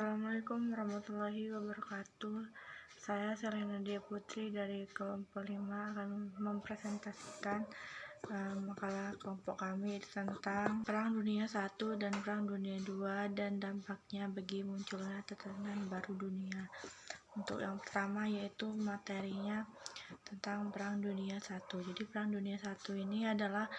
Assalamualaikum warahmatullahi wabarakatuh. Saya Selena Dia Putri dari kelompok 5 akan mempresentasikan makalah kelompok kami tentang Perang Dunia I dan Perang Dunia II dan dampaknya bagi munculnya tatanan baru dunia. Untuk yang pertama yaitu materinya tentang Perang Dunia I. Jadi Perang Dunia I ini adalah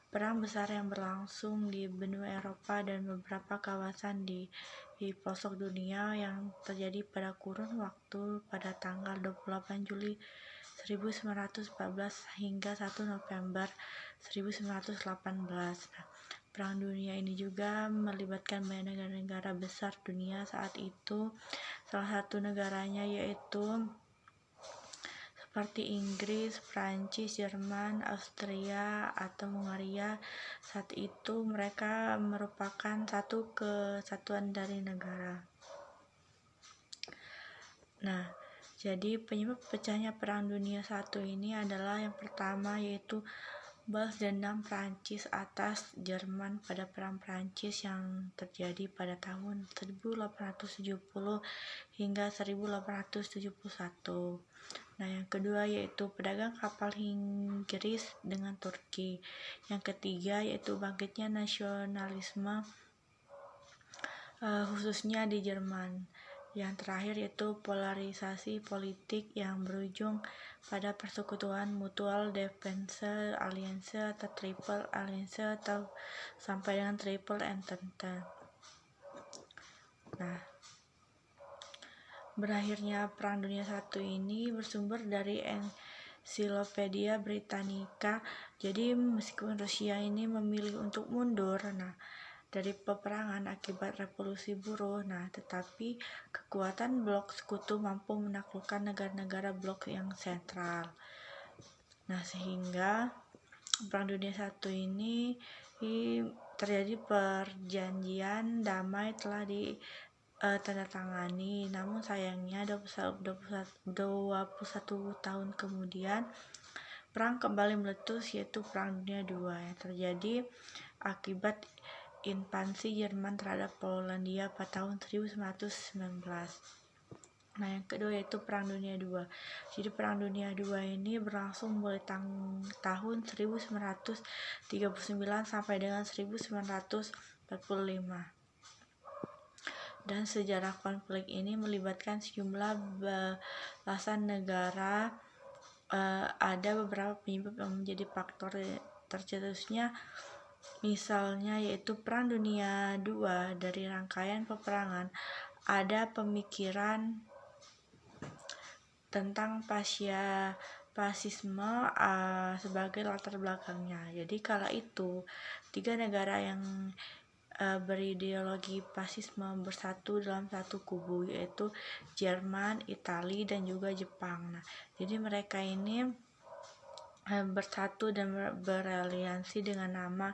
perang besar yang berlangsung di benua Eropa dan beberapa kawasan di pelosok dunia yang terjadi pada kurun waktu pada tanggal 28 Juli 1914 hingga 1 November 1918. Perang dunia ini juga melibatkan banyak negara-negara besar dunia saat itu. Salah satu negaranya yaitu seperti Inggris, Prancis, Jerman, Austria, atau Hungaria. Saat itu mereka merupakan satu kesatuan dari negara. Nah, jadi penyebab pecahnya Perang Dunia I ini adalah yang pertama yaitu balas dendam Prancis atas Jerman pada Perang Prancis yang terjadi pada tahun 1870 hingga 1871. Nah, yang kedua yaitu pedagang kapal Inggris dengan Turki. Yang ketiga yaitu bangkitnya nasionalisme khususnya di Jerman. Yang terakhir yaitu polarisasi politik yang berujung pada persekutuan Mutual Defense Alliance atau Triple Alliance atau sampai dengan Triple Entente. Nah, berakhirnya Perang Dunia I ini bersumber dari Encyclopedia Britannica. Jadi meskipun Rusia ini memilih untuk mundur dari peperangan akibat revolusi buruh, tetapi kekuatan blok sekutu mampu menaklukkan negara-negara blok yang sentral. Sehingga Perang Dunia I ini terjadi perjanjian damai telah tanda tangani, namun sayangnya 21 tahun kemudian perang kembali meletus, yaitu Perang Dunia II yang terjadi akibat invasi Jerman terhadap Polandia pada tahun 1919. Yang kedua yaitu Perang Dunia II. Jadi Perang Dunia II ini berlangsung mulai tahun 1939 sampai dengan 1945. Dan sejarah konflik ini melibatkan sejumlah belasan negara. Ada beberapa penyebab yang menjadi faktor tercetusnya, misalnya yaitu Perang Dunia II. Dari rangkaian peperangan ada pemikiran tentang fasisme sebagai latar belakangnya. Jadi kala itu 3 negara yang berideologi fasisme bersatu dalam satu kubu, yaitu Jerman, Italia, dan juga Jepang. Jadi mereka ini bersatu dan beraliansi dengan nama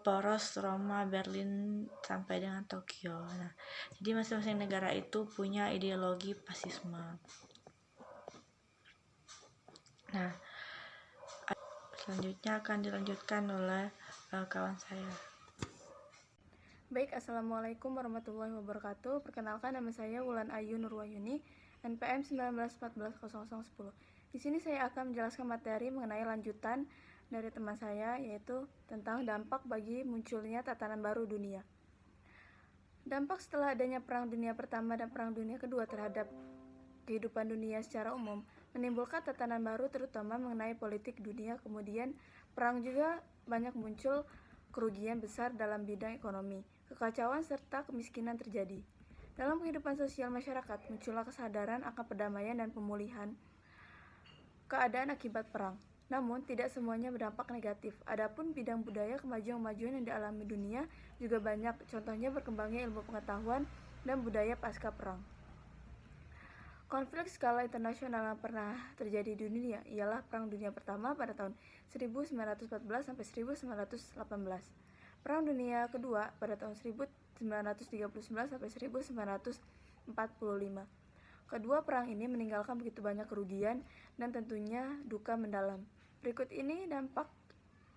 Poros Roma, Berlin, sampai dengan Tokyo. Jadi masing-masing negara itu punya ideologi fasisme. Selanjutnya akan dilanjutkan oleh kawan saya. Baik, Assalamualaikum warahmatullahi wabarakatuh. Perkenalkan, nama saya Wulan Ayu Nurwayuni, NPM 19140010. Di sini saya akan menjelaskan materi mengenai lanjutan dari teman saya, yaitu tentang dampak bagi munculnya tatanan baru dunia. Dampak setelah adanya Perang Dunia Pertama dan Perang Dunia Kedua terhadap kehidupan dunia secara umum menimbulkan tatanan baru, terutama mengenai politik dunia. Kemudian perang juga banyak muncul kerugian besar dalam bidang ekonomi, kekacauan serta kemiskinan terjadi. Dalam kehidupan sosial masyarakat, muncullah kesadaran akan perdamaian dan pemulihan keadaan akibat perang. Namun, tidak semuanya berdampak negatif. Adapun bidang budaya, kemajuan-kemajuan yang dialami dunia juga banyak. Contohnya berkembangnya ilmu pengetahuan dan budaya pasca perang. Konflik skala internasional yang pernah terjadi di dunia ialah Perang Dunia Pertama pada tahun 1914 sampai 1918. Perang Dunia Kedua pada tahun 1939 sampai 1945. Kedua perang ini meninggalkan begitu banyak kerugian dan tentunya duka mendalam. Berikut ini dampak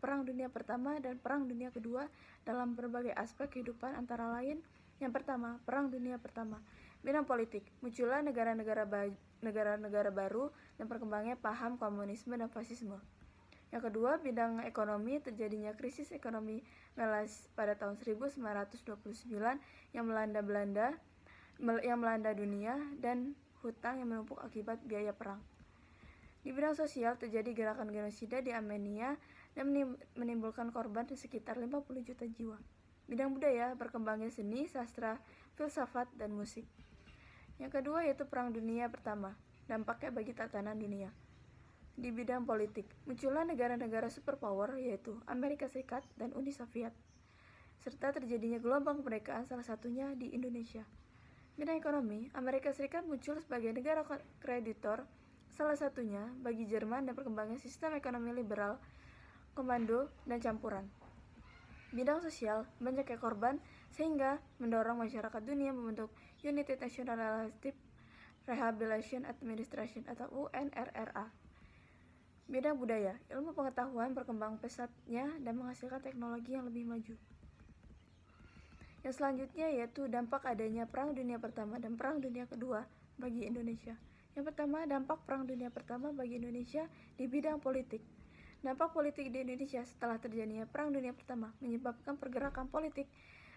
Perang Dunia Pertama dan Perang Dunia Kedua dalam berbagai aspek kehidupan, antara lain Yang pertama, Perang Dunia Pertama. Bidang politik, muncullah negara-negara baru dan berkembangnya paham komunisme dan fasisme. Yang kedua, bidang ekonomi, terjadinya krisis ekonomi melas pada tahun 1929 yang melanda dunia dan hutang yang menumpuk akibat biaya perang. Di bidang sosial, terjadi gerakan genosida di Armenia dan menimbulkan korban di sekitar 50 juta jiwa. Bidang budaya, berkembangnya seni, sastra, filsafat, dan musik. Yang kedua yaitu Perang Dunia Pertama, dampaknya bagi tatanan dunia. Di bidang politik, muncullah negara-negara superpower yaitu Amerika Serikat dan Uni Soviet, serta terjadinya gelombang kemerdekaan salah satunya di Indonesia. Bidang ekonomi, Amerika Serikat muncul sebagai negara kreditor salah satunya bagi Jerman dan berkembangnya sistem ekonomi liberal, komando, dan campuran. Bidang sosial, banyaknya korban sehingga mendorong masyarakat dunia membentuk United Nations Relative Rehabilitation Administration atau UNRRA. Bidang budaya, ilmu pengetahuan berkembang pesatnya dan menghasilkan teknologi yang lebih maju. Yang selanjutnya yaitu dampak adanya Perang Dunia Pertama dan Perang Dunia Kedua bagi Indonesia. Yang pertama, dampak Perang Dunia Pertama bagi Indonesia di bidang politik. Dampak politik di Indonesia setelah terjadinya Perang Dunia Pertama menyebabkan pergerakan politik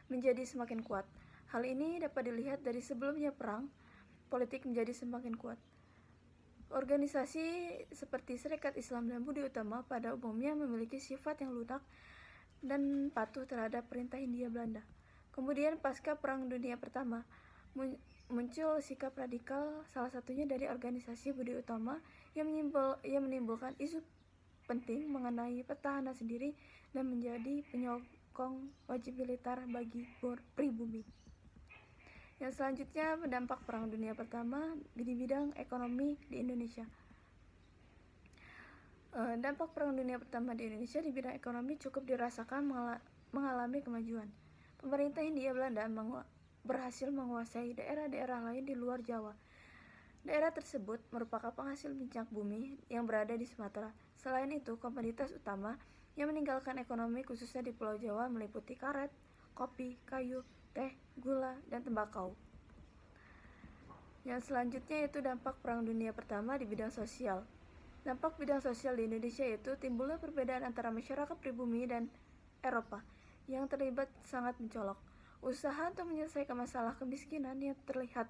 menjadi semakin kuat. Hal ini dapat dilihat dari sebelumnya perang, politik menjadi semakin kuat. Organisasi seperti Serikat Islam dan Budi Utama pada umumnya memiliki sifat yang lunak dan patuh terhadap perintah Hindia Belanda. Kemudian pasca Perang Dunia Pertama, muncul sikap radikal salah satunya dari organisasi Budi Utama yang menimbulkan isu penting mengenai pertahanan sendiri dan menjadi penyokong wajib militer bagi pribumi. Yang selanjutnya, dampak Perang Dunia Pertama di bidang ekonomi di Indonesia. Dampak Perang Dunia Pertama di Indonesia di bidang ekonomi cukup dirasakan mengalami kemajuan. Pemerintah Hindia Belanda berhasil menguasai daerah-daerah lain di luar Jawa. Daerah tersebut merupakan penghasil minyak bumi yang berada di Sumatera. Selain itu, komoditas utama yang meninggalkan ekonomi khususnya di Pulau Jawa meliputi karet, kopi, kayu, teh, gula, dan tembakau. Yang selanjutnya yaitu dampak Perang Dunia Pertama di bidang sosial. Dampak bidang sosial di Indonesia yaitu timbulnya perbedaan antara masyarakat pribumi dan Eropa yang terlibat sangat mencolok. Usaha untuk menyelesaikan masalah kemiskinan yang terlihat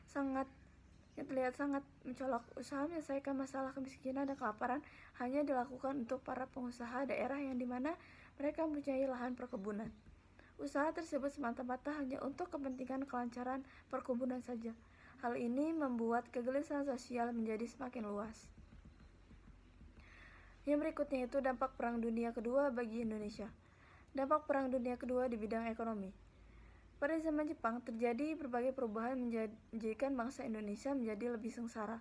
sangat mencolok. Usaha menyelesaikan masalah kemiskinan dan kelaparan hanya dilakukan untuk para pengusaha daerah yang dimana mereka mempunyai lahan perkebunan. Usaha tersebut semata-mata hanya untuk kepentingan kelancaran perkebunan saja. Hal ini membuat kegelisahan sosial menjadi semakin luas. Yang berikutnya itu dampak Perang Dunia Kedua bagi Indonesia. Dampak Perang Dunia Kedua di bidang ekonomi. Pada zaman Jepang, terjadi berbagai perubahan menjadikan bangsa Indonesia menjadi lebih sengsara.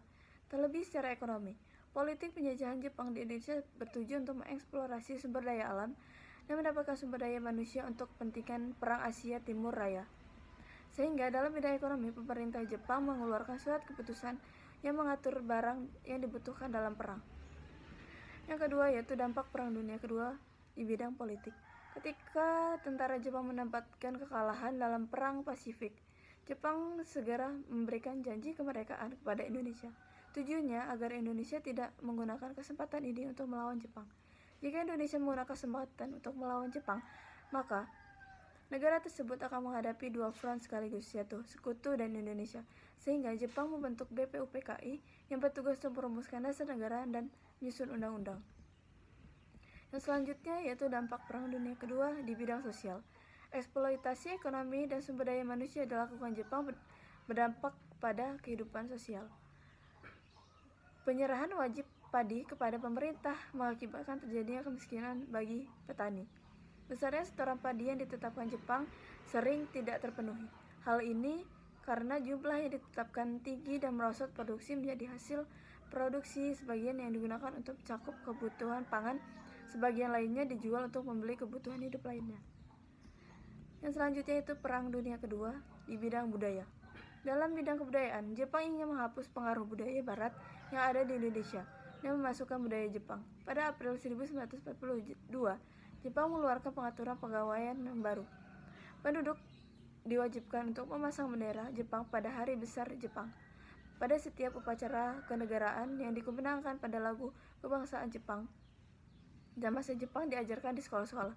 Terlebih secara ekonomi, politik penjajahan Jepang di Indonesia bertujuan untuk mengeksplorasi sumber daya alam dan mendapatkan sumber daya manusia untuk kepentingan Perang Asia Timur Raya. Sehingga dalam bidang ekonomi, pemerintah Jepang mengeluarkan surat keputusan yang mengatur barang yang dibutuhkan dalam perang. Yang kedua yaitu dampak Perang Dunia Kedua di bidang politik. Ketika tentara Jepang mendapatkan kekalahan dalam Perang Pasifik, Jepang segera memberikan janji kemerdekaan kepada Indonesia. Tujuannya agar Indonesia tidak menggunakan kesempatan ini untuk melawan Jepang. Jika Indonesia menggunakan kesempatan untuk melawan Jepang, maka negara tersebut akan menghadapi dua front sekaligus, yaitu Sekutu dan Indonesia. Sehingga Jepang membentuk BPUPKI yang bertugas untuk merumuskan dasar negara dan menyusun undang-undang. Yang selanjutnya yaitu dampak Perang Dunia Kedua di bidang sosial. Eksploitasi ekonomi dan sumber daya manusia dilakukan Jepang berdampak pada kehidupan sosial. Penyerahan wajib padi kepada pemerintah mengakibatkan terjadinya kemiskinan bagi petani. Besarnya setoran padi yang ditetapkan Jepang sering tidak terpenuhi. Hal ini karena jumlah yang ditetapkan tinggi dan merosot produksi menjadi hasil produksi sebagian yang digunakan untuk mencakup kebutuhan pangan, sebagian lainnya dijual untuk membeli kebutuhan hidup lainnya. Yang selanjutnya itu Perang Dunia Kedua di bidang budaya. Dalam bidang kebudayaan, Jepang ingin menghapus pengaruh budaya Barat yang ada di Indonesia dan memasukkan budaya Jepang. Pada April 1942, Jepang mengeluarkan pengaturan pegawaian yang baru. Penduduk diwajibkan untuk memasang bendera Jepang pada hari besar Jepang. Pada setiap upacara kenegaraan yang dikumandangkan pada lagu kebangsaan Jepang dan bahasa Jepang diajarkan di sekolah-sekolah.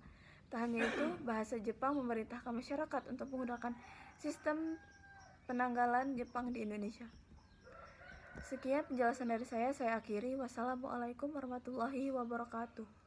Tak hanya itu, bahasa Jepang memerintahkan masyarakat untuk menggunakan sistem penanggalan Jepang di Indonesia. Sekian penjelasan dari saya akhiri. Wassalamualaikum warahmatullahi wabarakatuh.